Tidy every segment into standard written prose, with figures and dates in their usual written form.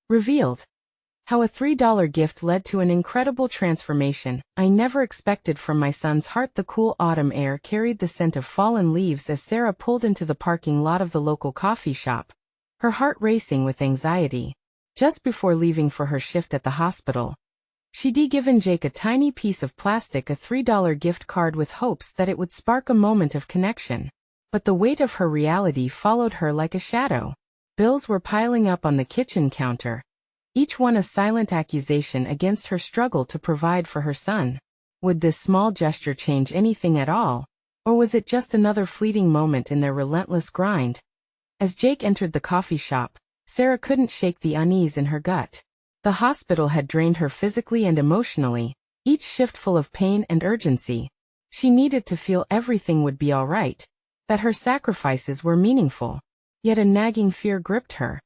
Revealed. How a $3 gift led to an incredible transformation I never expected from my son's heart. The cool autumn air carried the scent of fallen leaves as Sarah pulled into the parking lot of the local coffee shop, her heart racing with anxiety. Just before leaving for her shift at the hospital, she'd given Jake a tiny piece of plastic, a $3 gift card, with hopes that it would spark a moment of connection. But the weight of her reality followed her like a shadow. Bills were piling up on the kitchen counter, each one a silent accusation against her struggle to provide for her son. Would this small gesture change anything at all? Or was it just another fleeting moment in their relentless grind? As Jake entered the coffee shop, Sarah couldn't shake the unease in her gut. The hospital had drained her physically and emotionally, each shift full of pain and urgency. She needed to feel everything would be all right, that her sacrifices were meaningful. Yet a nagging fear gripped her.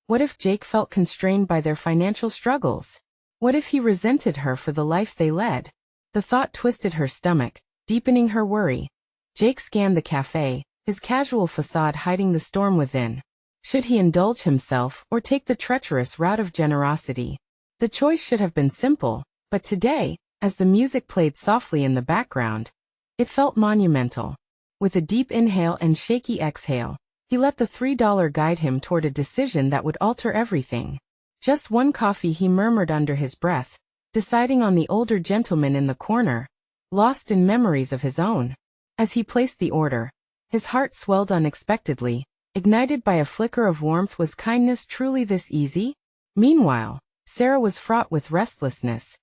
What if Jake felt constrained by their financial struggles? What if he resented her for the life they led? The thought twisted her stomach, deepening her worry. Jake scanned the cafe, his casual facade hiding the storm within. Should he indulge himself or take the treacherous route of generosity? The choice should have been simple, but today, as the music played softly in the background, it felt monumental. With a deep inhale and shaky exhale, he let the $3 guide him toward a decision that would alter everything. Just one coffee, he murmured under his breath, deciding on the older gentleman in the corner, lost in memories of his own. As he placed the order, his heart swelled unexpectedly, ignited by a flicker of warmth. Was kindness truly this easy? Meanwhile, Sarah was fraught with restlessness,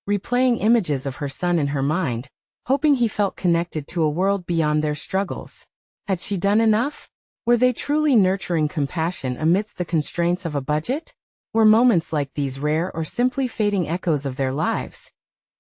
replaying images of her son in her mind, hoping he felt connected to a world beyond their struggles. Had she done enough? Were they truly nurturing compassion amidst the constraints of a budget? Were moments like these rare or simply fading echoes of their lives?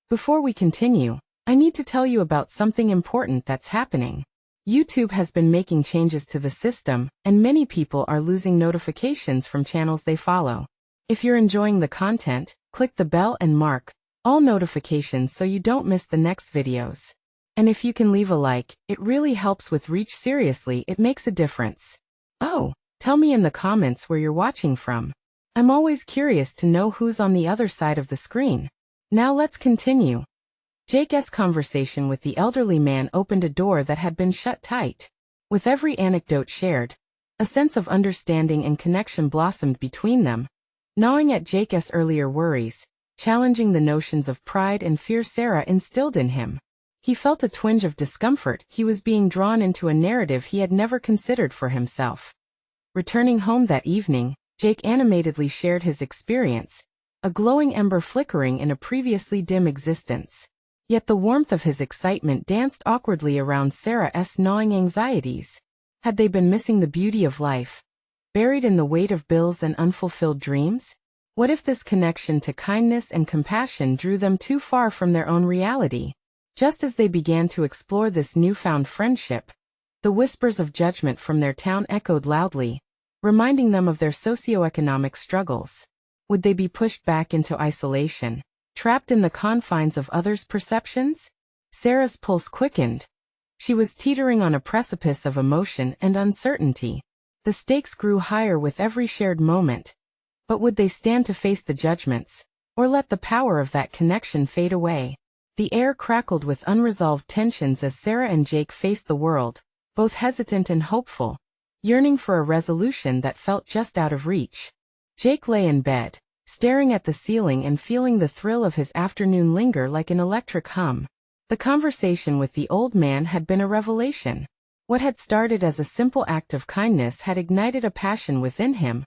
Before we continue, I need to tell you about something important that's happening. YouTube has been making changes to the system, and many people are losing notifications from channels they follow. If you're enjoying the content, click the bell and mark all notifications so you don't miss the next videos. And if you can leave a like, it really helps with reach. Seriously, it makes a difference. Oh, tell me in the comments where you're watching from. I'm always curious to know who's on the other side of the screen. Now let's continue. Jake's conversation with the elderly man opened a door that had been shut tight. With every anecdote shared, a sense of understanding and connection blossomed between them, gnawing at Jake's earlier worries, challenging the notions of pride and fear Sarah instilled in him. He felt a twinge of discomfort. He was being drawn into a narrative he had never considered for himself. Returning home that evening, Jake animatedly shared his experience, a glowing ember flickering in a previously dim existence. Yet the warmth of his excitement danced awkwardly around Sarah's gnawing anxieties. Had they been missing the beauty of life, buried in the weight of bills and unfulfilled dreams? What if this connection to kindness and compassion drew them too far from their own reality? Just as they began to explore this newfound friendship, the whispers of judgment from their town echoed loudly, reminding them of their socioeconomic struggles. Would they be pushed back into isolation, trapped in the confines of others' perceptions? Sarah's pulse quickened. She was teetering on a precipice of emotion and uncertainty. The stakes grew higher with every shared moment. But would they stand to face the judgments, or let the power of that connection fade away? The air crackled with unresolved tensions as Sarah and Jake faced the world, both hesitant and hopeful, yearning for a resolution that felt just out of reach. Jake lay in bed, staring at the ceiling and feeling the thrill of his afternoon linger like an electric hum. The conversation with the old man had been a revelation. What had started as a simple act of kindness had ignited a passion within him,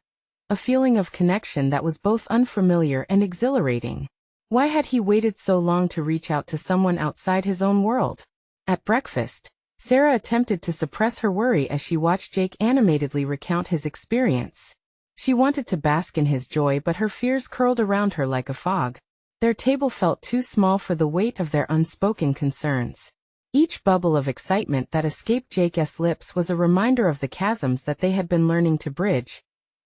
a feeling of connection that was both unfamiliar and exhilarating. Why had he waited so long to reach out to someone outside his own world? At breakfast, Sarah attempted to suppress her worry as she watched Jake animatedly recount his experience. She wanted to bask in his joy, but her fears curled around her like a fog. Their table felt too small for the weight of their unspoken concerns. Each bubble of excitement that escaped Jake's lips was a reminder of the chasms that they had been learning to bridge.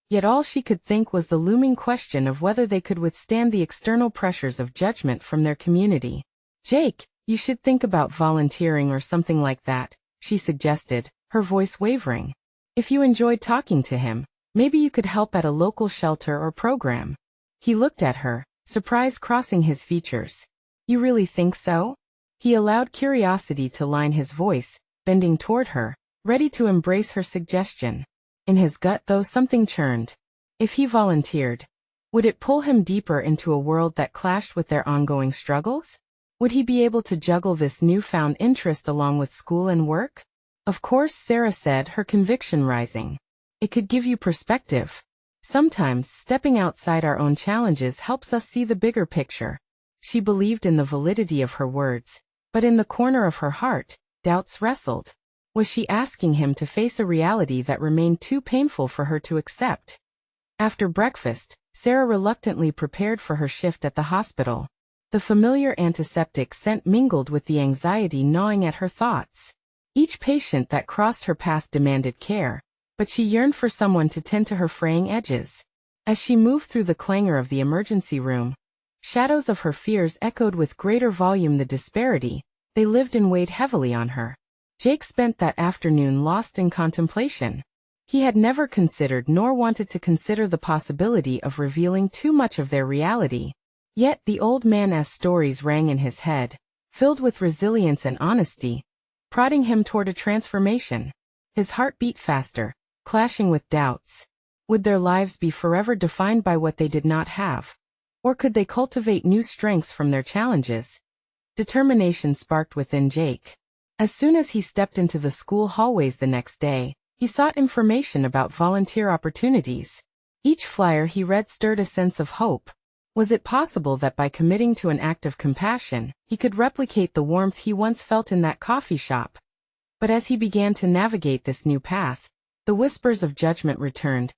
Yet all she could think was the looming question of whether they could withstand the external pressures of judgment from their community. "Jake, you should think about volunteering or something like that," she suggested, her voice wavering. "If you enjoyed talking to him, Maybe you could help at a local shelter or program. He looked at her, surprise crossing his features. You really think so? He allowed curiosity to line his voice, bending toward her, ready to embrace her suggestion. In his gut, though, something churned. If he volunteered, would it pull him deeper into a world that clashed with their ongoing struggles? Would he be able to juggle this newfound interest along with school and work? Of course, Sarah said, her conviction rising. It could give you perspective. Sometimes, stepping outside our own challenges helps us see the bigger picture. She believed in the validity of her words, but in the corner of her heart, doubts wrestled. Was she asking him to face a reality that remained too painful for her to accept? After breakfast, Sarah reluctantly prepared for her shift at the hospital. The familiar antiseptic scent mingled with the anxiety gnawing at her thoughts. Each patient that crossed her path demanded care, but she yearned for someone to tend to her fraying edges. As she moved through the clangor of the emergency room, shadows of her fears echoed with greater volume. The disparity they lived in weighed heavily on her. Jake spent that afternoon lost in contemplation. He had never considered nor wanted to consider the possibility of revealing too much of their reality. Yet the old man's stories rang in his head, filled with resilience and honesty, prodding him toward a transformation. His heart beat faster, clashing with doubts. Would their lives be forever defined by what they did not have? Or could they cultivate new strengths from their challenges? Determination sparked within Jake. As soon as he stepped into the school hallways the next day, he sought information about volunteer opportunities. Each flyer he read stirred a sense of hope. Was it possible that by committing to an act of compassion, he could replicate the warmth he once felt in that coffee shop? But as he began to navigate this new path, the whispers of judgment returned,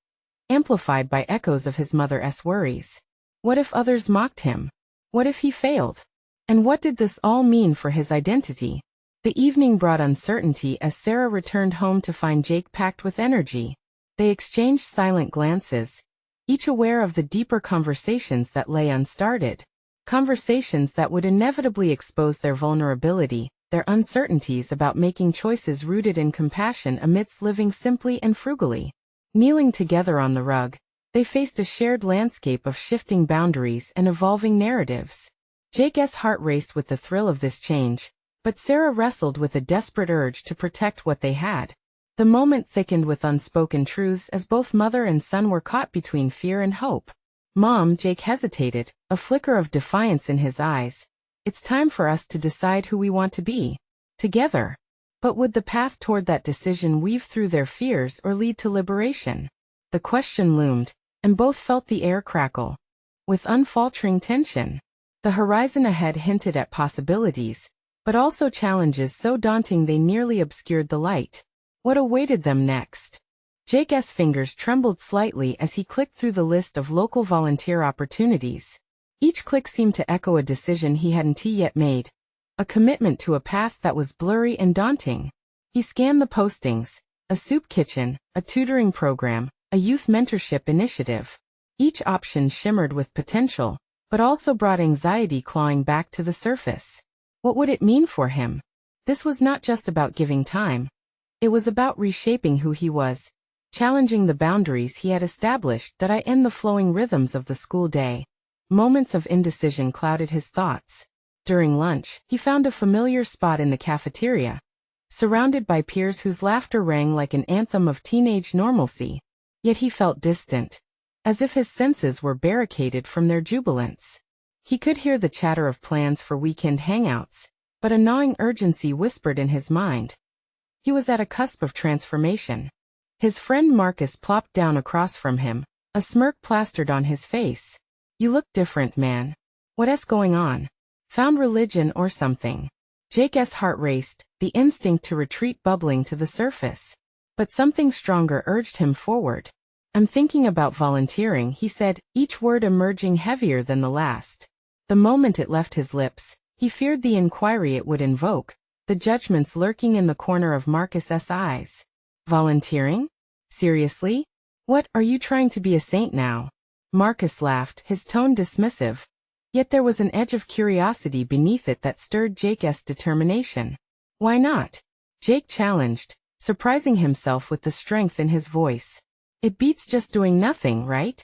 amplified by echoes of his mother's worries. What if others mocked him? What if he failed? And what did this all mean for his identity? The evening brought uncertainty as Sarah returned home to find Jake packed with energy. They exchanged silent glances, each aware of the deeper conversations that lay unstarted. Conversations that would inevitably expose their vulnerability, their uncertainties about making choices rooted in compassion amidst living simply and frugally. Kneeling together on the rug, they faced a shared landscape of shifting boundaries and evolving narratives. Jake's heart raced with the thrill of this change, but Sarah wrestled with a desperate urge to protect what they had. The moment thickened with unspoken truths as both mother and son were caught between fear and hope. Mom, Jake hesitated, a flicker of defiance in his eyes. It's time for us to decide who we want to be. Together. But would the path toward that decision weave through their fears or lead to liberation? The question loomed, and both felt the air crackle. With unfaltering tension, the horizon ahead hinted at possibilities, but also challenges so daunting they nearly obscured the light. What awaited them next? Jake's fingers trembled slightly as he clicked through the list of local volunteer opportunities. Each click seemed to echo a decision he hadn't yet made, a commitment to a path that was blurry and daunting. He scanned the postings, a soup kitchen, a tutoring program, a youth mentorship initiative. Each option shimmered with potential, but also brought anxiety clawing back to the surface. What would it mean for him? This was not just about giving time. It was about reshaping who he was, challenging the boundaries he had established that in the flowing rhythms of the school day. Moments of indecision clouded his thoughts. During lunch, he found a familiar spot in the cafeteria, surrounded by peers whose laughter rang like an anthem of teenage normalcy. Yet he felt distant, as if his senses were barricaded from their jubilance. He could hear the chatter of plans for weekend hangouts, but a gnawing urgency whispered in his mind. He was at a cusp of transformation. His friend Marcus plopped down across from him, a smirk plastered on his face. You look different, man. What's going on? Found religion or something? Jake's heart raced, the instinct to retreat bubbling to the surface. But something stronger urged him forward. I'm thinking about volunteering, he said, each word emerging heavier than the last. The moment it left his lips, he feared the inquiry it would invoke, the judgments lurking in the corner of Marcus's eyes. Volunteering? Seriously? What, are you trying to be a saint now? Marcus laughed, his tone dismissive. Yet there was an edge of curiosity beneath it that stirred Jake's determination. Why not? Jake challenged, surprising himself with the strength in his voice. It beats just doing nothing, right?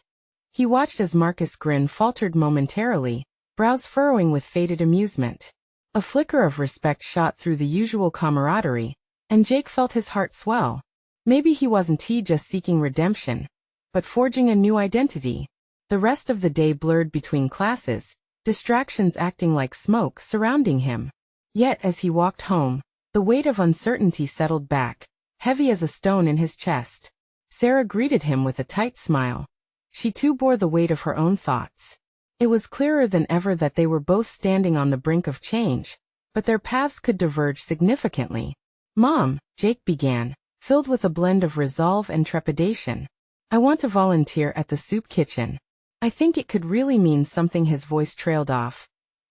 He watched as Marcus' grin faltered momentarily, brows furrowing with faded amusement. A flicker of respect shot through the usual camaraderie, and Jake felt his heart swell. Maybe he wasn't just seeking redemption, but forging a new identity. The rest of the day blurred between classes, distractions acting like smoke surrounding him. Yet as he walked home, the weight of uncertainty settled back, heavy as a stone in his chest. Sarah greeted him with a tight smile. She too bore the weight of her own thoughts. It was clearer than ever that they were both standing on the brink of change, but their paths could diverge significantly. "Mom," Jake began, filled with a blend of resolve and trepidation. "I want to volunteer at the soup kitchen. I think it could really mean something." His voice trailed off,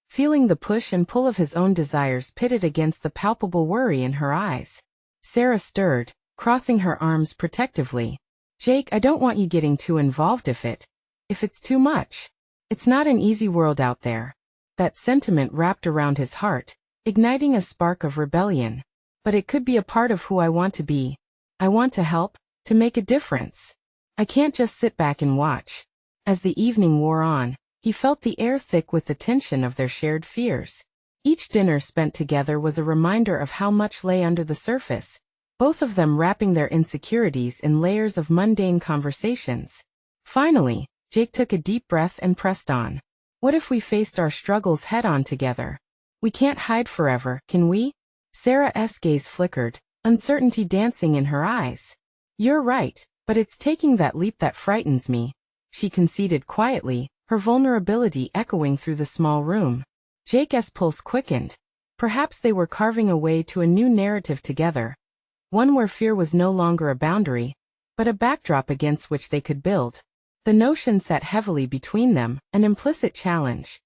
feeling the push and pull of his own desires pitted against the palpable worry in her eyes. Sarah stirred, crossing her arms protectively. "Jake, I don't want you getting too involved if it's too much. It's not an easy world out there." That sentiment wrapped around his heart, igniting a spark of rebellion. "But it could be a part of who I want to be. I want to help, to make a difference. I can't just sit back and watch." As the evening wore on, he felt the air thick with the tension of their shared fears. Each dinner spent together was a reminder of how much lay under the surface, both of them wrapping their insecurities in layers of mundane conversations. Finally, Jake took a deep breath and pressed on. "What if we faced our struggles head-on together? We can't hide forever, can we?" Sarah's gaze flickered, uncertainty dancing in her eyes. "You're right, but it's taking that leap that frightens me," she conceded quietly, her vulnerability echoing through the small room. Jake's pulse quickened. Perhaps they were carving a way to a new narrative together, one where fear was no longer a boundary, but a backdrop against which they could build. The notion sat heavily between them, an implicit challenge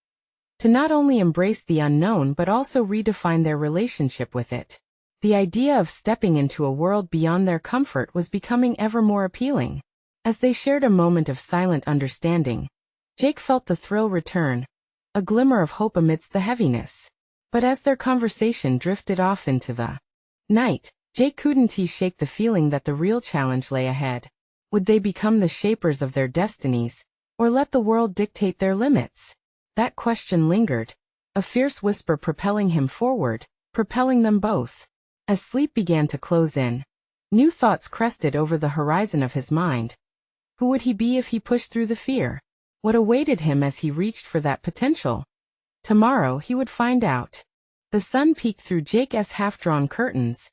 to not only embrace the unknown but also redefine their relationship with it. The idea of stepping into a world beyond their comfort was becoming ever more appealing. As they shared a moment of silent understanding, Jake felt the thrill return, a glimmer of hope amidst the heaviness. But as their conversation drifted off into the night, Jake couldn't shake the feeling that the real challenge lay ahead. Would they become the shapers of their destinies, or let the world dictate their limits? That question lingered, a fierce whisper propelling him forward, propelling them both. As sleep began to close in, new thoughts crested over the horizon of his mind. Who would he be if he pushed through the fear? What awaited him as he reached for that potential? Tomorrow he would find out. The sun peeked through Jake's half-drawn curtains,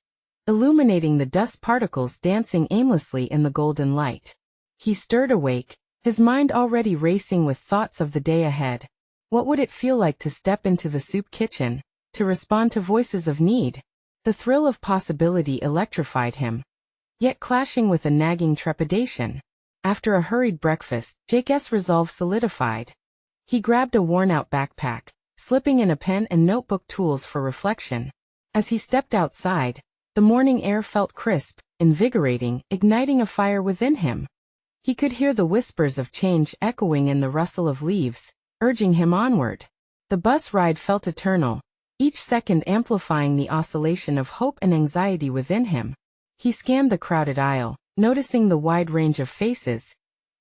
illuminating the dust particles dancing aimlessly in the golden light. He stirred awake, his mind already racing with thoughts of the day ahead. What would it feel like to step into the soup kitchen, to respond to voices of need? The thrill of possibility electrified him, yet clashing with a nagging trepidation. After a hurried breakfast, Jake's resolve solidified. He grabbed a worn-out backpack, slipping in a pen and notebook tools for reflection. As he stepped outside, the morning air felt crisp, invigorating, igniting a fire within him. He could hear the whispers of change echoing in the rustle of leaves, urging him onward. The bus ride felt eternal, each second amplifying the oscillation of hope and anxiety within him. He scanned the crowded aisle, noticing the wide range of faces,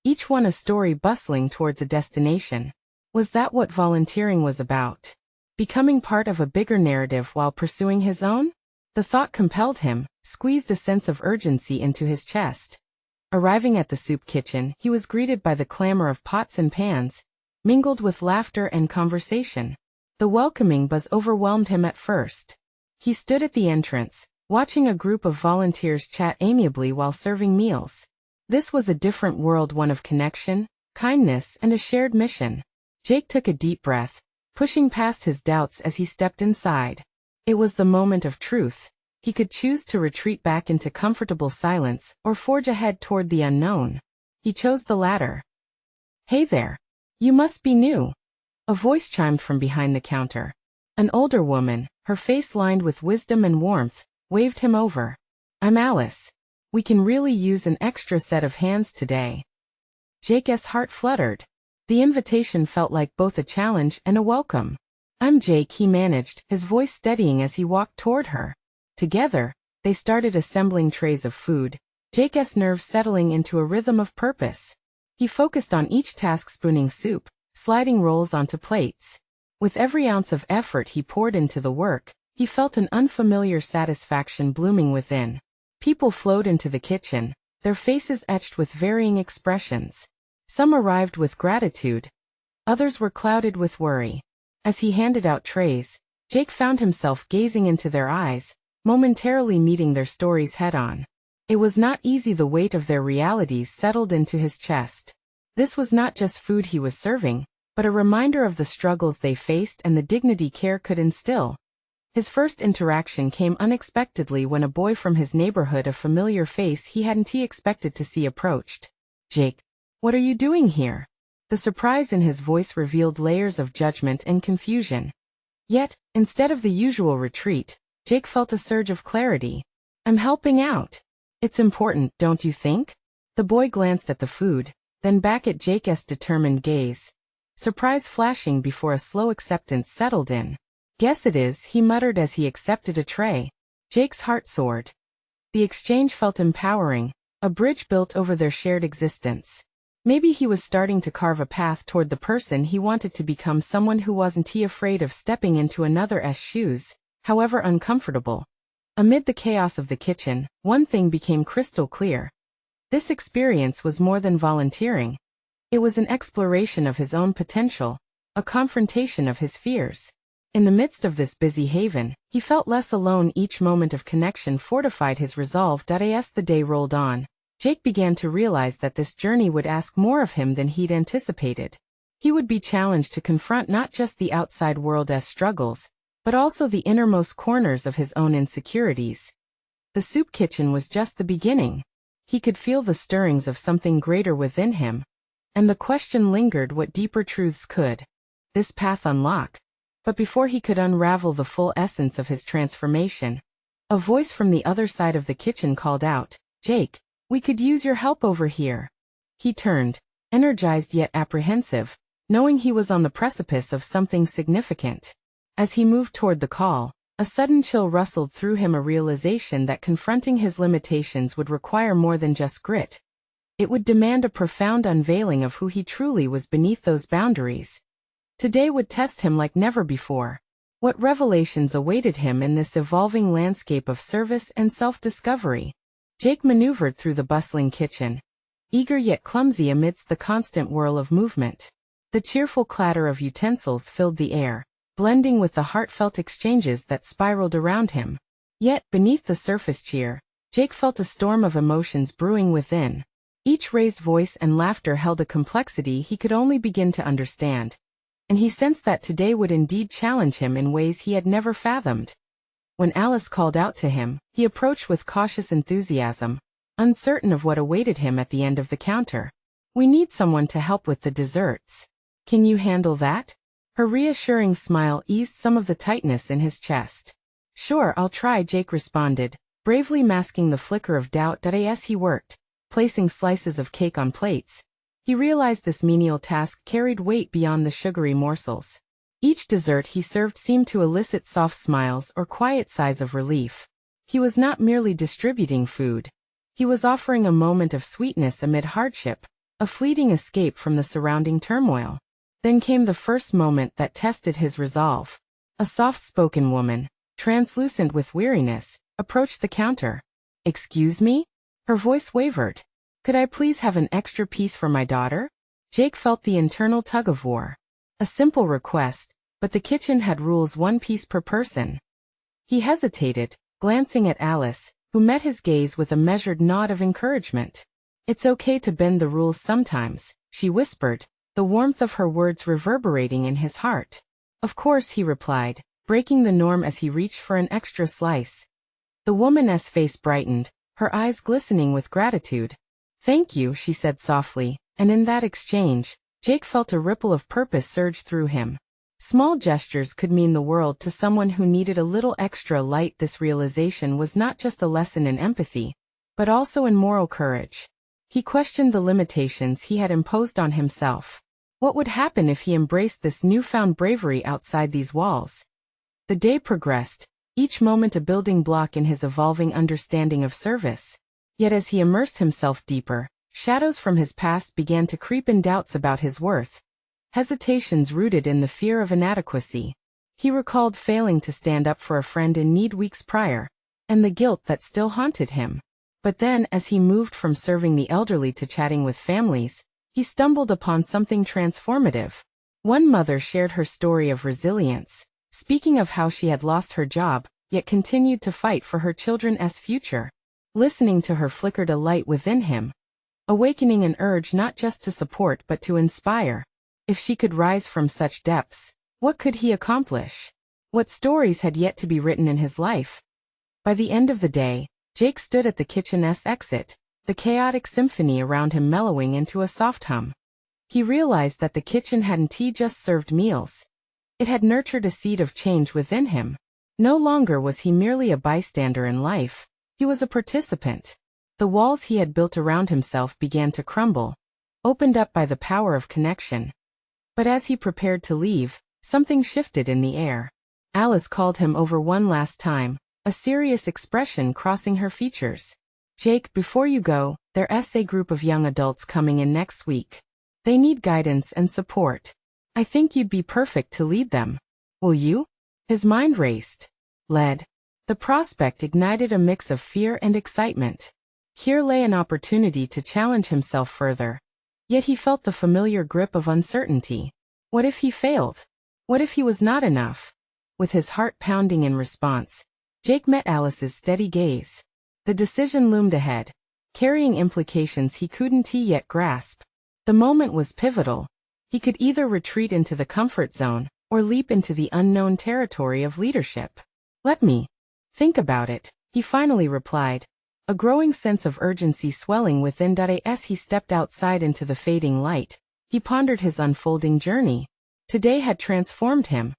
each one a story bustling towards a destination. Was that what volunteering was about? Becoming part of a bigger narrative while pursuing his own? The thought compelled him, squeezed a sense of urgency into his chest. Arriving at the soup kitchen, he was greeted by the clamor of pots and pans, mingled with laughter and conversation. The welcoming buzz overwhelmed him at first. He stood at the entrance, watching a group of volunteers chat amiably while serving meals. This was a different world, one of connection, kindness, and a shared mission. Jake took a deep breath, pushing past his doubts as he stepped inside. It was the moment of truth. He could choose to retreat back into comfortable silence or forge ahead toward the unknown. He chose the latter. "Hey there. You must be new." A voice chimed from behind the counter. An older woman, her face lined with wisdom and warmth, waved him over. "I'm Alice. We can really use an extra set of hands today." Jake's heart fluttered. The invitation felt like both a challenge and a welcome. "I'm Jake," he managed, his voice steadying as he walked toward her. Together, they started assembling trays of food, Jake's nerves settling into a rhythm of purpose. He focused on each task, spooning soup, sliding rolls onto plates. With every ounce of effort he poured into the work, he felt an unfamiliar satisfaction blooming within. People flowed into the kitchen, their faces etched with varying expressions. Some arrived with gratitude. Others were clouded with worry. As he handed out trays, Jake found himself gazing into their eyes, momentarily meeting their stories head-on. It was not easy. The weight of their realities settled into his chest. This was not just food he was serving, but a reminder of the struggles they faced and the dignity care could instill. His first interaction came unexpectedly when a boy from his neighborhood, a familiar face he hadn't expected to see, approached. "Jake, what are you doing here?" The surprise in his voice revealed layers of judgment and confusion. Yet, instead of the usual retreat, Jake felt a surge of clarity. "I'm helping out. It's important, don't you think?" The boy glanced at the food, then back at Jake's determined gaze. Surprise flashing before a slow acceptance settled in. "Guess it is," he muttered as he accepted a tray. Jake's heart soared. The exchange felt empowering, a bridge built over their shared existence. Maybe he was starting to carve a path toward the person he wanted to become, someone who wasn't afraid of stepping into another's shoes, however uncomfortable. Amid the chaos of the kitchen, one thing became crystal clear. This experience was more than volunteering. It was an exploration of his own potential, a confrontation of his fears. In the midst of this busy haven, he felt less alone. Each moment of connection fortified his resolve. As the day rolled on, Jake began to realize that this journey would ask more of him than he'd anticipated. He would be challenged to confront not just the outside world's struggles, but also the innermost corners of his own insecurities. The soup kitchen was just the beginning. He could feel the stirrings of something greater within him. And the question lingered, what deeper truths could this path unlock? But before he could unravel the full essence of his transformation, a voice from the other side of the kitchen called out, "Jake, we could use your help over here." He turned, energized yet apprehensive, knowing he was on the precipice of something significant. As he moved toward the call, a sudden chill rustled through him, a realization that confronting his limitations would require more than just grit. It would demand a profound unveiling of who he truly was beneath those boundaries. Today would test him like never before. What revelations awaited him in this evolving landscape of service and self-discovery? Jake maneuvered through the bustling kitchen, eager yet clumsy amidst the constant whirl of movement. The cheerful clatter of utensils filled the air, blending with the heartfelt exchanges that spiraled around him. Yet, beneath the surface cheer, Jake felt a storm of emotions brewing within. Each raised voice and laughter held a complexity he could only begin to understand. And he sensed that today would indeed challenge him in ways he had never fathomed. When Alice called out to him, he approached with cautious enthusiasm, uncertain of what awaited him at the end of the counter. "We need someone to help with the desserts. Can you handle that?" Her reassuring smile eased some of the tightness in his chest. "Sure, I'll try," Jake responded, bravely masking the flicker of doubt. As he worked, placing slices of cake on plates, he realized this menial task carried weight beyond the sugary morsels. Each dessert he served seemed to elicit soft smiles or quiet sighs of relief. He was not merely distributing food. He was offering a moment of sweetness amid hardship, a fleeting escape from the surrounding turmoil. Then came the first moment that tested his resolve. A soft-spoken woman, translucent with weariness, approached the counter. "Excuse me?" Her voice wavered. "Could I please have an extra piece for my daughter?" Jake felt the internal tug-of-war. A simple request, but the kitchen had rules: 1 piece per person. He hesitated, glancing at Alice, who met his gaze with a measured nod of encouragement. "It's okay to bend the rules sometimes," she whispered, the warmth of her words reverberating in his heart. "Of course," he replied, breaking the norm as he reached for an extra slice. The woman's face brightened, her eyes glistening with gratitude. "Thank you," she said softly, and in that exchange, Jake felt a ripple of purpose surge through him. Small gestures could mean the world to someone who needed a little extra light. This realization was not just a lesson in empathy, but also in moral courage. He questioned the limitations he had imposed on himself. What would happen if he embraced this newfound bravery outside these walls? The day progressed, each moment a building block in his evolving understanding of service. Yet as he immersed himself deeper, shadows from his past began to creep in, doubts about his worth, hesitations rooted in the fear of inadequacy. He recalled failing to stand up for a friend in need weeks prior, and the guilt that still haunted him. But then, as he moved from serving the elderly to chatting with families, he stumbled upon something transformative. One mother shared her story of resilience, speaking of how she had lost her job, yet continued to fight for her children's future. Listening to her flickered a light within him, awakening an urge not just to support but to inspire. If she could rise from such depths, what could he accomplish? What stories had yet to be written in his life? By the end of the day, Jake stood at the kitchen's exit, the chaotic symphony around him mellowing into a soft hum. He realized that the kitchen hadn't just served meals. It had nurtured a seed of change within him. No longer was he merely a bystander in life, he was a participant. The walls he had built around himself began to crumble, opened up by the power of connection. But as he prepared to leave, something shifted in the air. Alice called him over one last time, a serious expression crossing her features. "Jake, before you go, there's a group of young adults coming in next week. They need guidance and support. I think you'd be perfect to lead them. Will you?" His mind raced. Lead. The prospect ignited a mix of fear and excitement. Here lay an opportunity to challenge himself further. Yet he felt the familiar grip of uncertainty. What if he failed? What if he was not enough? With his heart pounding in response, Jake met Alice's steady gaze. The decision loomed ahead, carrying implications he couldn't yet grasp. The moment was pivotal. He could either retreat into the comfort zone, or leap into the unknown territory of leadership. "Let me think about it," he finally replied, a growing sense of urgency swelling within. As he stepped outside into the fading light, he pondered his unfolding journey. Today had transformed him.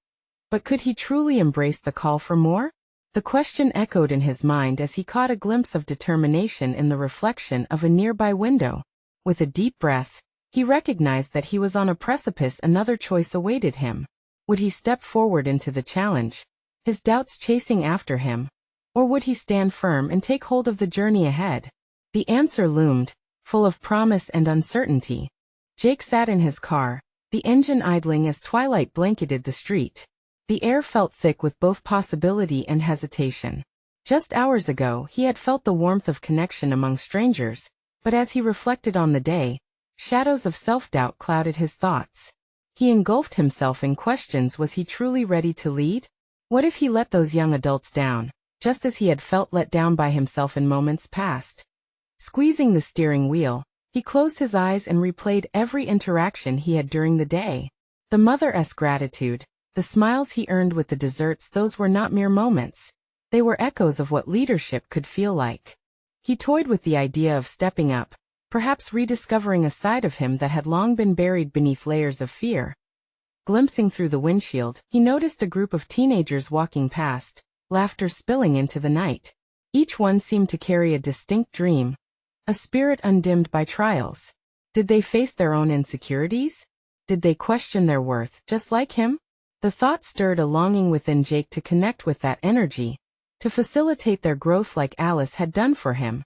But could he truly embrace the call for more? The question echoed in his mind as he caught a glimpse of determination in the reflection of a nearby window. With a deep breath, he recognized that he was on a precipice. Another choice awaited him. Would he step forward into the challenge, his doubts chasing after him? Or would he stand firm and take hold of the journey ahead? The answer loomed, full of promise and uncertainty. Jake sat in his car, the engine idling as twilight blanketed the street. The air felt thick with both possibility and hesitation. Just hours ago, he had felt the warmth of connection among strangers, but as he reflected on the day, shadows of self-doubt clouded his thoughts. He engulfed himself in questions. Was he truly ready to lead? What if he let those young adults down, just as he had felt let down by himself in moments past? Squeezing the steering wheel, he closed his eyes and replayed every interaction he had during the day. The mother's gratitude, the smiles he earned with the desserts, those were not mere moments. They were echoes of what leadership could feel like. He toyed with the idea of stepping up, perhaps rediscovering a side of him that had long been buried beneath layers of fear. Glimpsing through the windshield, he noticed a group of teenagers walking past, laughter spilling into the night. Each one seemed to carry a distinct dream, a spirit undimmed by trials. Did they face their own insecurities? Did they question their worth, just like him? The thought stirred a longing within Jake to connect with that energy, to facilitate their growth like Alice had done for him.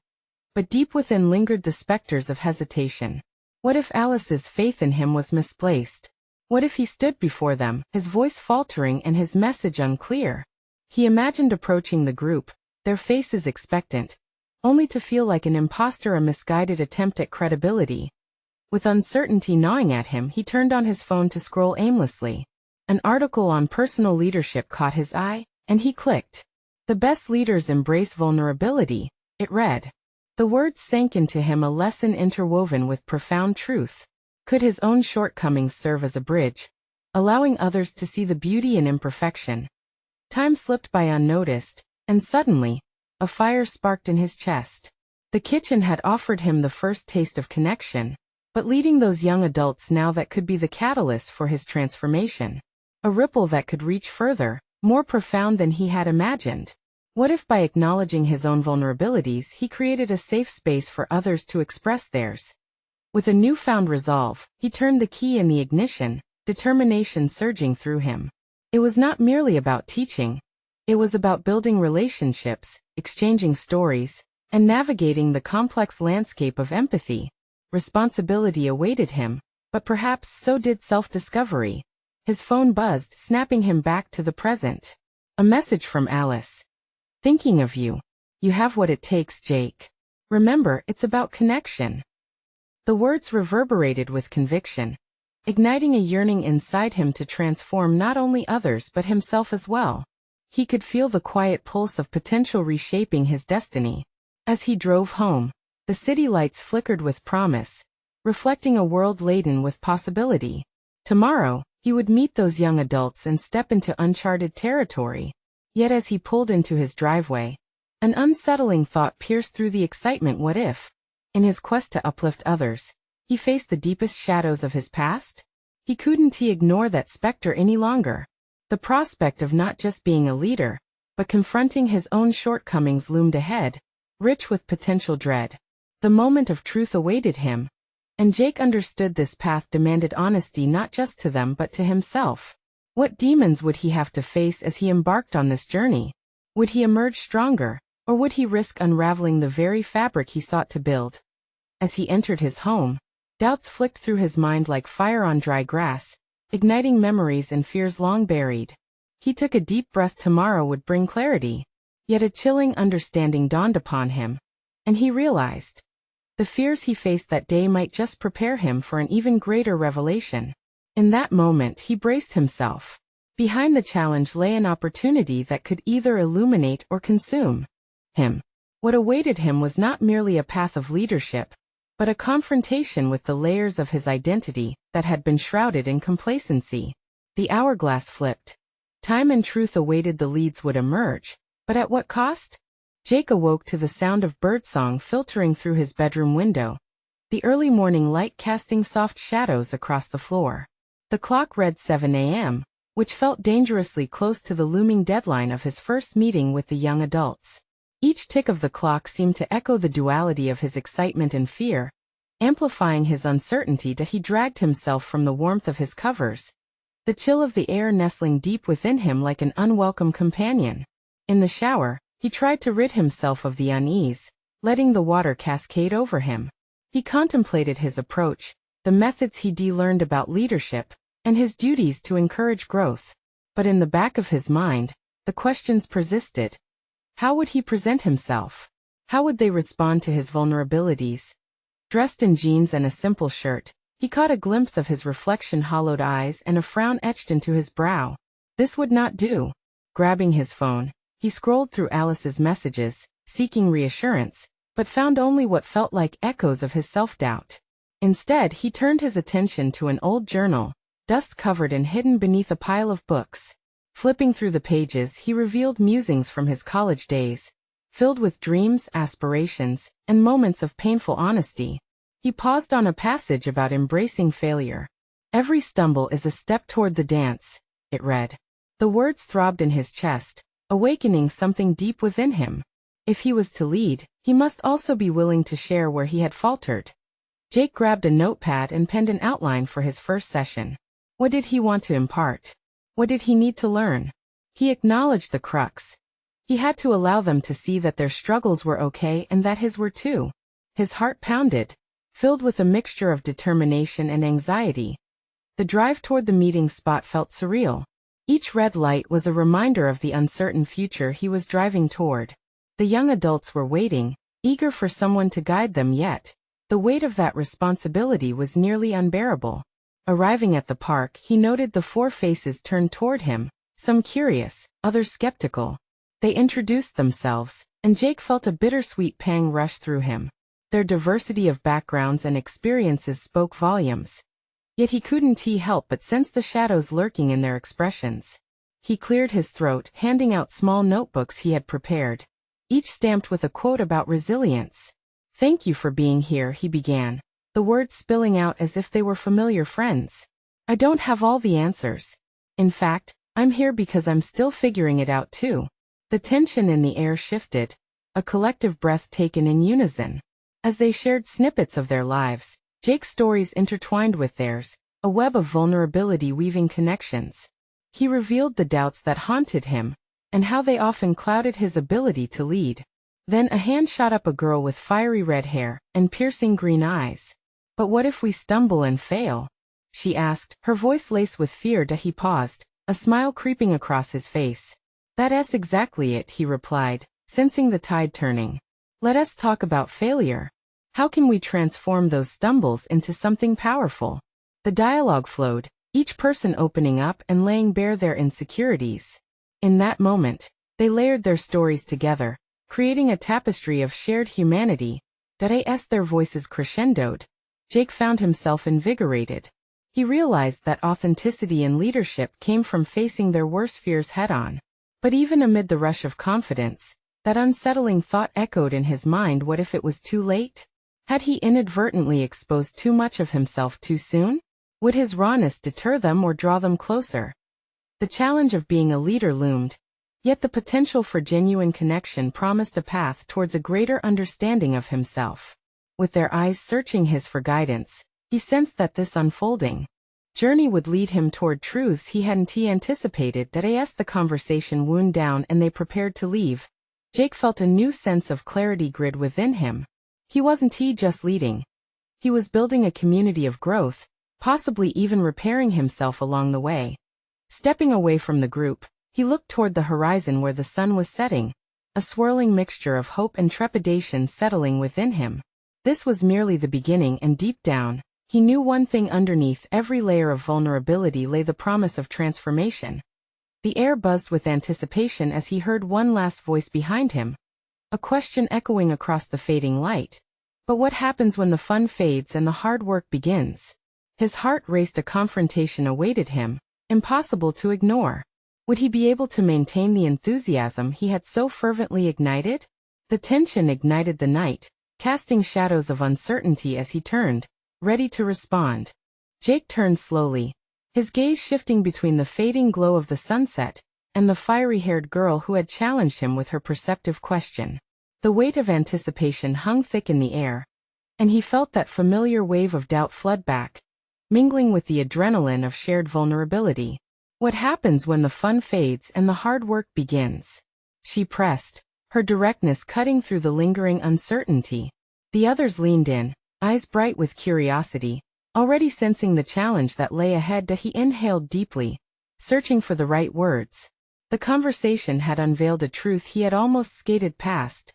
But deep within lingered the specters of hesitation. What if Alice's faith in him was misplaced? What if he stood before them, his voice faltering and his message unclear? He imagined approaching the group, their faces expectant, only to feel like an imposter, a misguided attempt at credibility. With uncertainty gnawing at him, he turned on his phone to scroll aimlessly. An article on personal leadership caught his eye, and he clicked. "The best leaders embrace vulnerability," it read. The words sank into him, a lesson interwoven with profound truth. Could his own shortcomings serve as a bridge, allowing others to see the beauty in imperfection? Time slipped by unnoticed, and suddenly, a fire sparked in his chest. The kitchen had offered him the first taste of connection, but leading those young adults now, that could be the catalyst for his transformation. A ripple that could reach further, more profound than he had imagined. What if by acknowledging his own vulnerabilities he created a safe space for others to express theirs? With a newfound resolve, he turned the key in the ignition, determination surging through him. It was not merely about teaching. It was about building relationships, exchanging stories, and navigating the complex landscape of empathy. Responsibility awaited him, but perhaps so did self-discovery. His phone buzzed, snapping him back to the present. A message from Alice. Thinking of you. You have what it takes, Jake. Remember, it's about connection. The words reverberated with conviction, igniting a yearning inside him to transform not only others but himself as well. He could feel the quiet pulse of potential reshaping his destiny. As he drove home, the city lights flickered with promise, reflecting a world laden with possibility. Tomorrow, he would meet those young adults and step into uncharted territory. Yet as he pulled into his driveway, an unsettling thought pierced through the excitement. What if, in his quest to uplift others, he faced the deepest shadows of his past? He couldn't ignore that specter any longer. The prospect of not just being a leader, but confronting his own shortcomings loomed ahead, rich with potential dread. The moment of truth awaited him, and Jake understood this path demanded honesty not just to them but to himself. What demons would he have to face as he embarked on this journey? Would he emerge stronger, or would he risk unraveling the very fabric he sought to build? As he entered his home, doubts flicked through his mind like fire on dry grass, igniting memories and fears long buried. He took a deep breath. Tomorrow would bring clarity. Yet a chilling understanding dawned upon him, and he realized the fears he faced that day might just prepare him for an even greater revelation. In that moment he braced himself. Behind the challenge lay an opportunity that could either illuminate or consume him. What awaited him was not merely a path of leadership, but a confrontation with the layers of his identity that had been shrouded in complacency. The hourglass flipped. Time and truth awaited. The leads would emerge, but at what cost? Jake awoke to the sound of birdsong filtering through his bedroom window, the early morning light casting soft shadows across the floor. The clock read 7 a.m., which felt dangerously close to the looming deadline of his first meeting with the young adults. Each tick of the clock seemed to echo the duality of his excitement and fear, amplifying his uncertainty. He dragged himself from the warmth of his covers, the chill of the air nestling deep within him like an unwelcome companion. In the shower, he tried to rid himself of the unease, letting the water cascade over him. He contemplated his approach, the methods he'd learned about leadership, and his duties to encourage growth. But in the back of his mind, the questions persisted. How would he present himself? How would they respond to his vulnerabilities? Dressed in jeans and a simple shirt, he caught a glimpse of his reflection, hollowed eyes and a frown etched into his brow. This would not do. Grabbing his phone, he scrolled through Alice's messages, seeking reassurance, but found only what felt like echoes of his self-doubt. Instead, he turned his attention to an old journal, dust-covered and hidden beneath a pile of books. Flipping through the pages, he revealed musings from his college days, filled with dreams, aspirations, and moments of painful honesty. He paused on a passage about embracing failure. "Every stumble is a step toward the dance," it read. The words throbbed in his chest, awakening something deep within him. If he was to lead, he must also be willing to share where he had faltered. Jake grabbed a notepad and penned an outline for his first session. What did he want to impart? What did he need to learn? He acknowledged the crux. He had to allow them to see that their struggles were okay and that his were too. His heart pounded, filled with a mixture of determination and anxiety. The drive toward the meeting spot felt surreal. Each red light was a reminder of the uncertain future he was driving toward. The young adults were waiting, eager for someone to guide them, yet the weight of that responsibility was nearly unbearable. Arriving at the park, he noted the 4 faces turned toward him, some curious, others skeptical. They introduced themselves, and Jake felt a bittersweet pang rush through him. Their diversity of backgrounds and experiences spoke volumes. Yet he couldn't help but sense the shadows lurking in their expressions. He cleared his throat, handing out small notebooks he had prepared, each stamped with a quote about resilience. "Thank you for being here," he began, the words spilling out as if they were familiar friends. "I don't have all the answers. In fact, I'm here because I'm still figuring it out too." The tension in the air shifted, a collective breath taken in unison. As they shared snippets of their lives, Jake's stories intertwined with theirs, a web of vulnerability weaving connections. He revealed the doubts that haunted him, and how they often clouded his ability to lead. Then a hand shot up, a girl with fiery red hair and piercing green eyes. "But what if we stumble and fail?" she asked, her voice laced with fear. He paused, a smile creeping across his face. "That's exactly it," he replied, sensing the tide turning. "Let us talk about failure. How can we transform those stumbles into something powerful?" The dialogue flowed, each person opening up and laying bare their insecurities. In that moment, they layered their stories together, creating a tapestry of shared humanity. As their voices crescendoed, Jake found himself invigorated. He realized that authenticity in leadership came from facing their worst fears head-on. But even amid the rush of confidence, that unsettling thought echoed in his mind: what if it was too late? Had he inadvertently exposed too much of himself too soon? Would his rawness deter them or draw them closer? The challenge of being a leader loomed, yet the potential for genuine connection promised a path towards a greater understanding of himself. With their eyes searching his for guidance, he sensed that this unfolding journey would lead him toward truths he hadn't anticipated. As the conversation wound down and they prepared to leave, Jake felt a new sense of clarity grid within him. He wasn't just leading. He was building a community of growth, possibly even repairing himself along the way. Stepping away from the group, he looked toward the horizon where the sun was setting, a swirling mixture of hope and trepidation settling within him. This was merely the beginning, and deep down, he knew one thing: underneath every layer of vulnerability lay the promise of transformation. The air buzzed with anticipation as he heard one last voice behind him, a question echoing across the fading light. "But what happens when the fun fades and the hard work begins?" His heart raced. A confrontation awaited him, impossible to ignore. Would he be able to maintain the enthusiasm he had so fervently ignited? The tension ignited the night, casting shadows of uncertainty as he turned, ready to respond. Jake turned slowly, his gaze shifting between the fading glow of the sunset and the fiery-haired girl who had challenged him with her perceptive question. The weight of anticipation hung thick in the air, and he felt that familiar wave of doubt flood back, mingling with the adrenaline of shared vulnerability. "What happens when the fun fades and the hard work begins?" she pressed, her directness cutting through the lingering uncertainty. The others leaned in, eyes bright with curiosity, already sensing the challenge that lay ahead. He inhaled deeply, searching for the right words. The conversation had unveiled a truth he had almost skated past.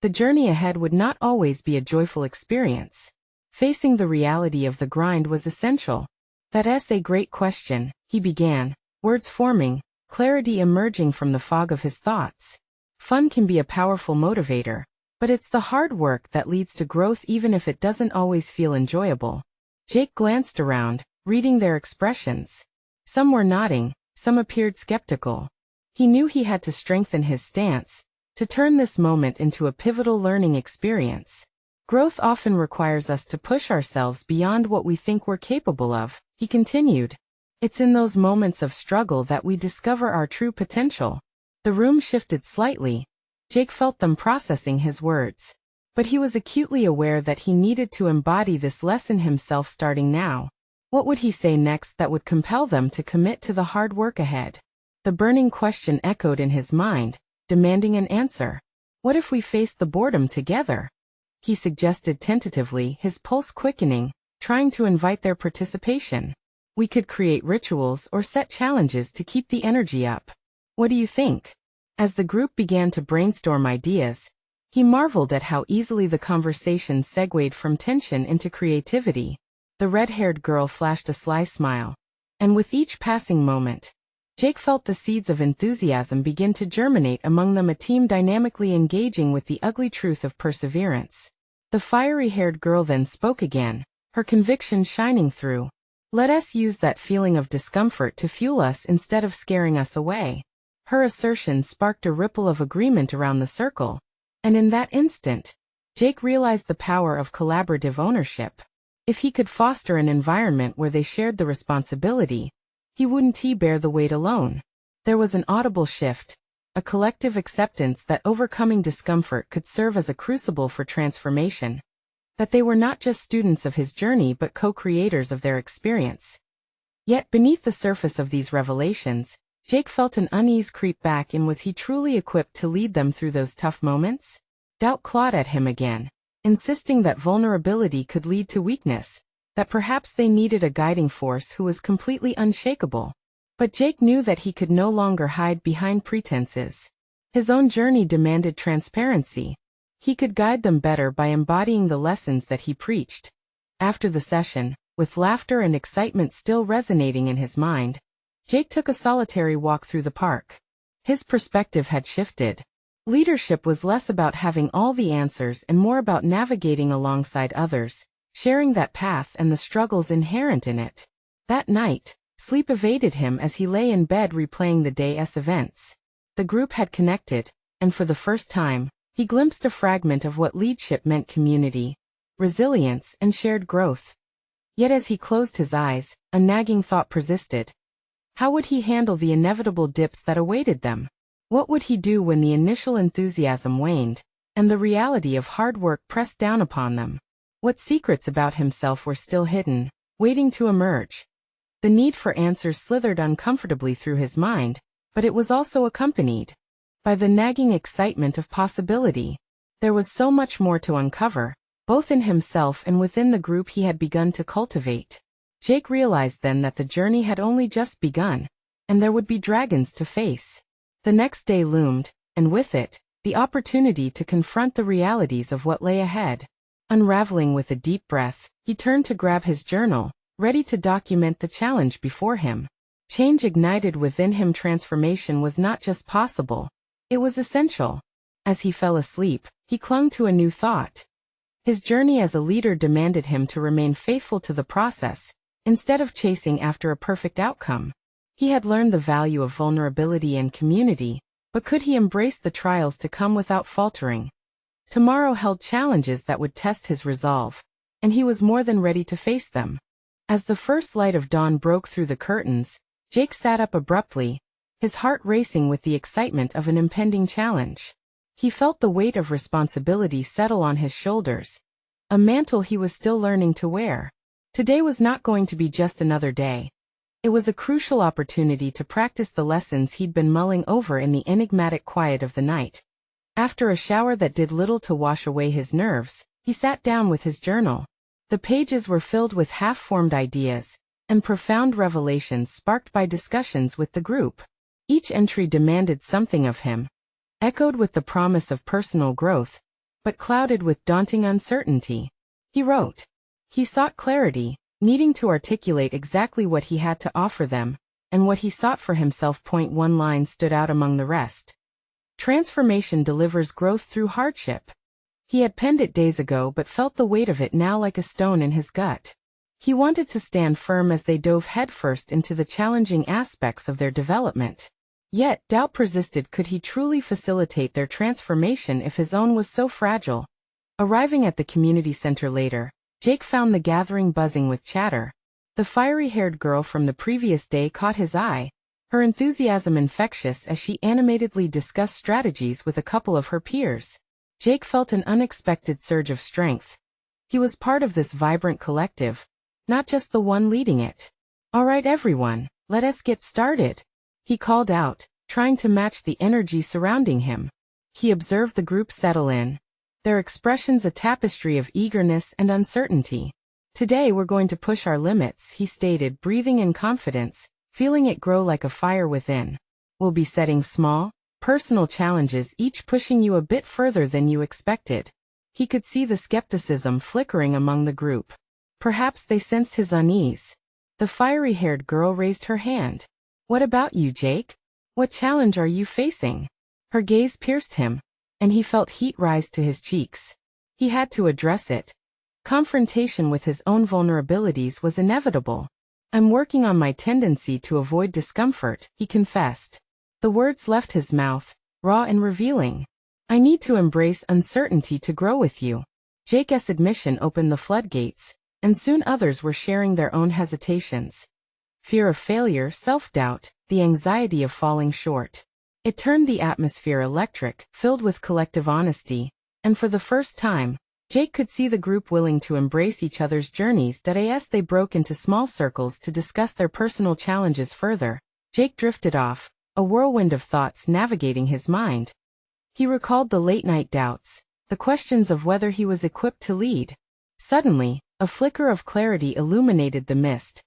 The journey ahead would not always be a joyful experience. Facing the reality of the grind was essential. "That's a great question," he began, words forming, clarity emerging from the fog of his thoughts. "Fun can be a powerful motivator, but it's the hard work that leads to growth, even if it doesn't always feel enjoyable." Jake glanced around, reading their expressions. Some were nodding, some appeared skeptical. He knew he had to strengthen his stance, to turn this moment into a pivotal learning experience. "Growth often requires us to push ourselves beyond what we think we're capable of," he continued. "It's in those moments of struggle that we discover our true potential." The room shifted slightly. Jake felt them processing his words. But he was acutely aware that he needed to embody this lesson himself starting now. What would he say next that would compel them to commit to the hard work ahead? The burning question echoed in his mind, demanding an answer. "What if we faced the boredom together?" he suggested tentatively, his pulse quickening, trying to invite their participation. "We could create rituals or set challenges to keep the energy up. What do you think?" As the group began to brainstorm ideas, he marveled at how easily the conversation segued from tension into creativity. The red-haired girl flashed a sly smile, and with each passing moment, Jake felt the seeds of enthusiasm begin to germinate among them, a team dynamically engaging with the ugly truth of perseverance. The fiery-haired girl then spoke again, her conviction shining through. "Let us use that feeling of discomfort to fuel us instead of scaring us away." Her assertion sparked a ripple of agreement around the circle, and in that instant, Jake realized the power of collaborative ownership. If he could foster an environment where they shared the responsibility, he wouldn't bear the weight alone. There was an audible shift, a collective acceptance that overcoming discomfort could serve as a crucible for transformation, that they were not just students of his journey but co-creators of their experience. Yet beneath the surface of these revelations, Jake felt an unease creep back in. Was he truly equipped to lead them through those tough moments? Doubt clawed at him again, insisting that vulnerability could lead to weakness, that perhaps they needed a guiding force who was completely unshakable. But Jake knew that he could no longer hide behind pretenses. His own journey demanded transparency. He could guide them better by embodying the lessons that he preached. After the session, with laughter and excitement still resonating in his mind, Jake took a solitary walk through the park. His perspective had shifted. Leadership was less about having all the answers and more about navigating alongside others, sharing that path and the struggles inherent in it. That night, sleep evaded him as he lay in bed replaying the day's events. The group had connected, and for the first time, he glimpsed a fragment of what leadership meant: community, resilience, and shared growth. Yet as he closed his eyes, a nagging thought persisted. How would he handle the inevitable dips that awaited them? What would he do when the initial enthusiasm waned, and the reality of hard work pressed down upon them? What secrets about himself were still hidden, waiting to emerge? The need for answers slithered uncomfortably through his mind, but it was also accompanied by the nagging excitement of possibility. There was so much more to uncover, both in himself and within the group he had begun to cultivate. Jake realized then that the journey had only just begun, and there would be dragons to face. The next day loomed, and with it, the opportunity to confront the realities of what lay ahead. Unraveling with a deep breath, he turned to grab his journal, ready to document the challenge before him. Change ignited within him. Transformation was not just possible, it was essential. As he fell asleep, he clung to a new thought. His journey as a leader demanded him to remain faithful to the process, instead of chasing after a perfect outcome. He had learned the value of vulnerability and community, but could he embrace the trials to come without faltering? Tomorrow held challenges that would test his resolve, and he was more than ready to face them. As the first light of dawn broke through the curtains, Jake sat up abruptly, his heart racing with the excitement of an impending challenge. He felt the weight of responsibility settle on his shoulders, a mantle he was still learning to wear. Today was not going to be just another day. It was a crucial opportunity to practice the lessons he'd been mulling over in the enigmatic quiet of the night. After a shower that did little to wash away his nerves, he sat down with his journal. The pages were filled with half-formed ideas and profound revelations sparked by discussions with the group. Each entry demanded something of him, echoed with the promise of personal growth, but clouded with daunting uncertainty. He wrote. He sought clarity, needing to articulate exactly what he had to offer them, and what he sought for himself. One line stood out among the rest. Transformation delivers growth through hardship. He had penned it days ago but felt the weight of it now like a stone in his gut. He wanted to stand firm as they dove headfirst into the challenging aspects of their development. Yet, doubt persisted. Could he truly facilitate their transformation if his own was so fragile? Arriving at the community center later, Jake found the gathering buzzing with chatter. The fiery-haired girl from the previous day caught his eye, her enthusiasm infectious as she animatedly discussed strategies with a couple of her peers. Jake felt an unexpected surge of strength. He was part of this vibrant collective, not just the one leading it. "All right, everyone, let us get started," he called out, trying to match the energy surrounding him. He observed the group settle in, their expressions a tapestry of eagerness and uncertainty. "Today we're going to push our limits," he stated, breathing in confidence, feeling it grow like a fire within. "We'll be setting small, personal challenges, each pushing you a bit further than you expected." He could see the skepticism flickering among the group. Perhaps they sensed his unease. The fiery-haired girl raised her hand. "What about you, Jake? What challenge are you facing?" Her gaze pierced him, and he felt heat rise to his cheeks. He had to address it. Confrontation with his own vulnerabilities was inevitable. "I'm working on my tendency to avoid discomfort," he confessed. The words left his mouth, raw and revealing. "I need to embrace uncertainty to grow with you." Jake's admission opened the floodgates, and soon others were sharing their own hesitations. Fear of failure, self-doubt, the anxiety of falling short. It turned the atmosphere electric, filled with collective honesty, and for the first time, Jake could see the group willing to embrace each other's journeys. As they broke into small circles to discuss their personal challenges further, Jake drifted off, a whirlwind of thoughts navigating his mind. He recalled the late-night doubts, the the questions of whether he was equipped to lead. Suddenly, a flicker of clarity illuminated the mist.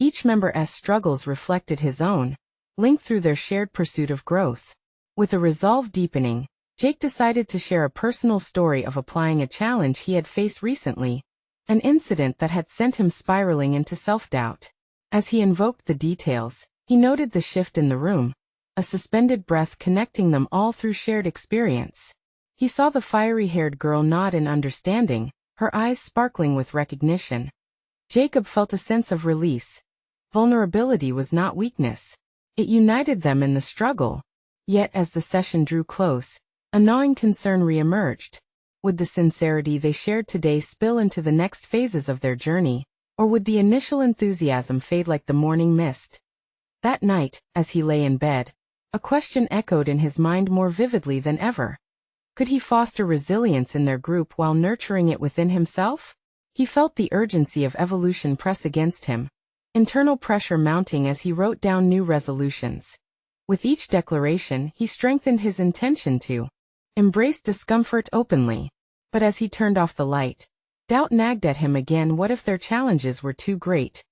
Each member's struggles reflected his own, linked through their shared pursuit of growth. With a resolve deepening, Jake decided to share a personal story of applying a challenge he had faced recently, an incident that had sent him spiraling into self-doubt. As he invoked the details, he noted the shift in the room, a suspended breath connecting them all through shared experience. He saw the fiery-haired girl nod in understanding, her eyes sparkling with recognition. Jacob felt a sense of release. Vulnerability was not weakness. It united them in the struggle. Yet as the session drew close, a gnawing concern re-emerged. Would the sincerity they shared today spill into the next phases of their journey, or would the initial enthusiasm fade like the morning mist? That night, as he lay in bed, a question echoed in his mind more vividly than ever. Could he foster resilience in their group while nurturing it within himself? He felt the urgency of evolution press against him, internal pressure mounting as he wrote down new resolutions. With each declaration, he strengthened his intention to embrace discomfort openly. But as he turned off the light, doubt nagged at him again. What if their challenges were too great?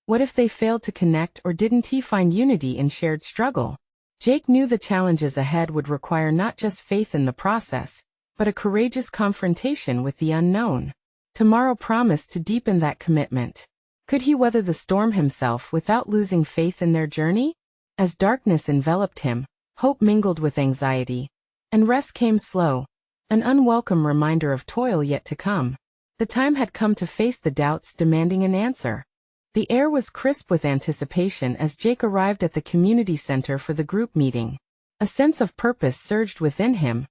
What if they failed to connect, or didn't he find unity in shared struggle? Jake knew the challenges ahead would require not just faith in the process, but a courageous confrontation with the unknown. Tomorrow promised to deepen that commitment. Could he weather the storm himself without losing faith in their journey? As darkness enveloped him, hope mingled with anxiety, and rest came slow, an unwelcome reminder of toil yet to come. The time had come to face the doubts demanding an answer. The air was crisp with anticipation as Jake arrived at the community center for the group meeting. A sense of purpose surged within him,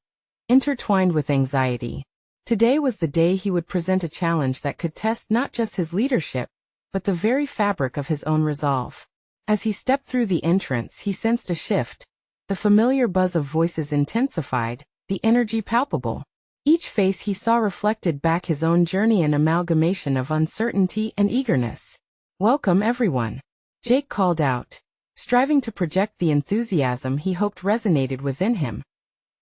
intertwined with anxiety. Today was the day he would present a challenge that could test not just his leadership, but the very fabric of his own resolve. As he stepped through the entrance, he sensed a shift. The familiar buzz of voices intensified, the energy palpable. Each face he saw reflected back his own journey, an amalgamation of uncertainty and eagerness. "Welcome, everyone," Jake called out, striving to project the enthusiasm he hoped resonated within him.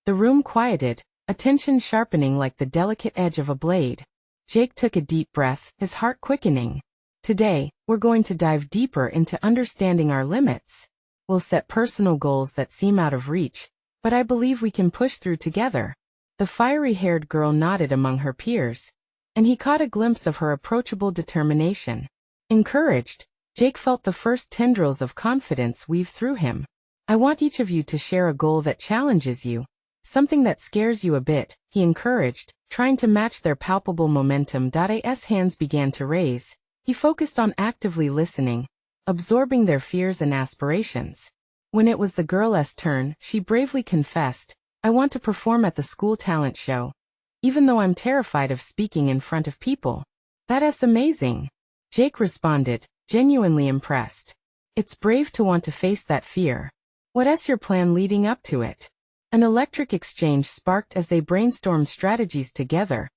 The room quieted, attention sharpening like the delicate edge of a blade. Jake took a deep breath, his heart quickening. Today, we're going to dive deeper into understanding our limits. We'll set personal goals that seem out of reach, but I believe we can push through together. The fiery-haired girl nodded among her peers, and he caught a glimpse of her approachable determination. Encouraged, Jake felt the first tendrils of confidence weave through him. "I want each of you to share a goal that challenges you, something that scares you a bit," he encouraged, trying to match their palpable momentum. As hands began to raise, he focused on actively listening, absorbing their fears and aspirations. When it was the girl's turn, she bravely confessed, "I want to perform at the school talent show, even though I'm terrified of speaking in front of people." "That's amazing," Jake responded, genuinely impressed. "It's brave to want to face that fear. What's your plan leading up to it?" An electric exchange sparked as they brainstormed strategies together,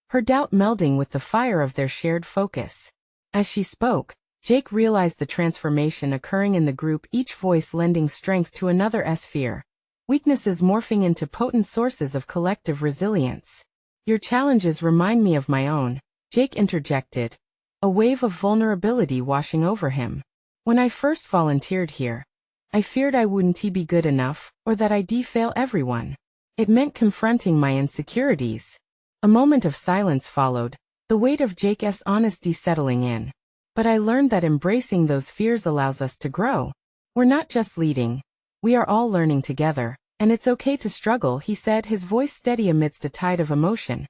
her doubt melding with the fire of their shared focus. As she spoke, Jake realized the transformation occurring in the group, each voice lending strength to another's fear, weaknesses morphing into potent sources of collective resilience. "Your challenges remind me of my own," Jake interjected, a wave of vulnerability washing over him. "When I first volunteered here, I feared I wouldn't be good enough, or that I'd fail everyone. It meant confronting my insecurities." A moment of silence followed, the weight of Jake's honesty settling in. "But I learned that embracing those fears allows us to grow. We're not just leading, we are all learning together, and it's okay to struggle," he said, his voice steady amidst a tide of emotion.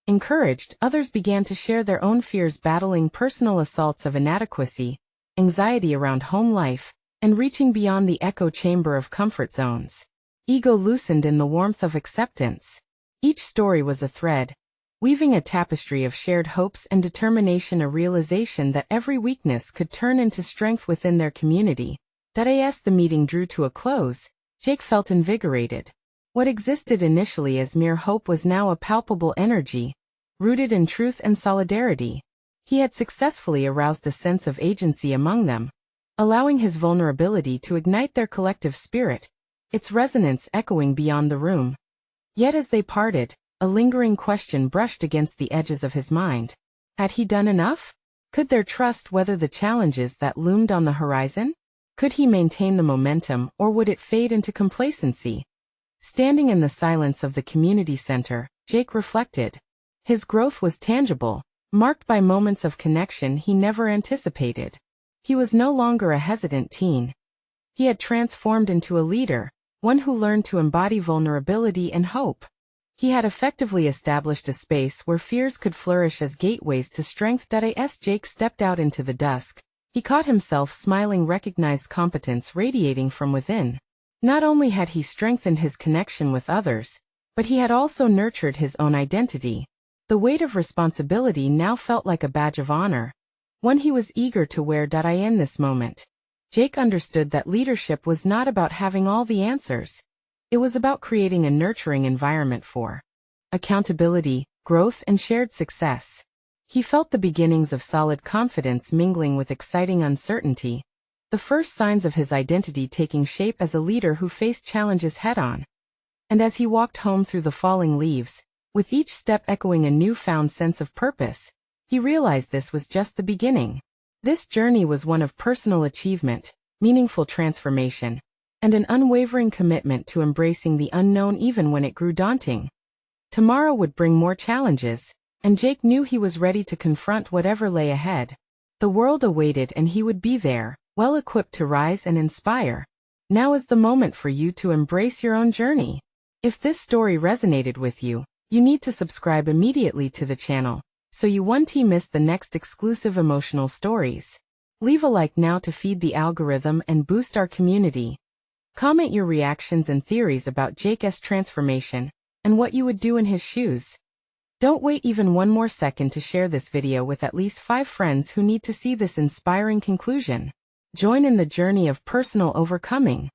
Encouraged, others began to share their own fears, battling personal assaults of inadequacy, anxiety around home life, and reaching beyond the echo chamber of comfort zones. Ego loosened in the warmth of acceptance. Each story was a thread, weaving a tapestry of shared hopes and determination, a realization that every weakness could turn into strength within their community. As the meeting drew to a close, Jake felt invigorated. What existed initially as mere hope was now a palpable energy, rooted in truth and solidarity. He had successfully aroused a sense of agency among them, allowing his vulnerability to ignite their collective spirit, its resonance echoing beyond the room. Yet as they parted, A lingering question brushed against the edges of his mind. Had he done enough? Could their trust weather the challenges that loomed on the horizon? Could he maintain the momentum, or would it fade into complacency? Standing in the silence of the community center, Jake reflected. His growth was tangible, marked by moments of connection he never anticipated. He was no longer a hesitant teen. He had transformed into a leader, one who learned to embody vulnerability and hope. He had effectively established a space where fears could flourish as gateways to strength. As Jake stepped out into the dusk, he caught himself smiling, recognized competence radiating from within. Not only had he strengthened his connection with others, but he had also nurtured his own identity. The weight of responsibility now felt like a badge of honor, one he was eager to wear. In this moment, Jake understood that leadership was not about having all the answers. It was about creating a nurturing environment for accountability, growth, and shared success. He felt the beginnings of solid confidence mingling with exciting uncertainty, the first signs of his identity taking shape as a leader who faced challenges head-on. And as he walked home through the falling leaves, with each step echoing a newfound sense of purpose, he realized this was just the beginning. This journey was one of personal achievement, meaningful transformation, and an unwavering commitment to embracing the unknown even when it grew daunting. Tomorrow would bring more challenges, and Jake knew he was ready to confront whatever lay ahead. The world awaited, and he would be there, well equipped to rise and inspire. Now is the moment for you to embrace your own journey. If this story resonated with you, you need to subscribe immediately to the channel, so you won't miss the next exclusive emotional stories. Leave a like now to feed the algorithm and boost our community. Comment your reactions and theories about Jake's transformation, and what you would do in his shoes. Don't wait even one more second to share this video with at least 5 friends who need to see this inspiring conclusion. Join in the journey of personal overcoming.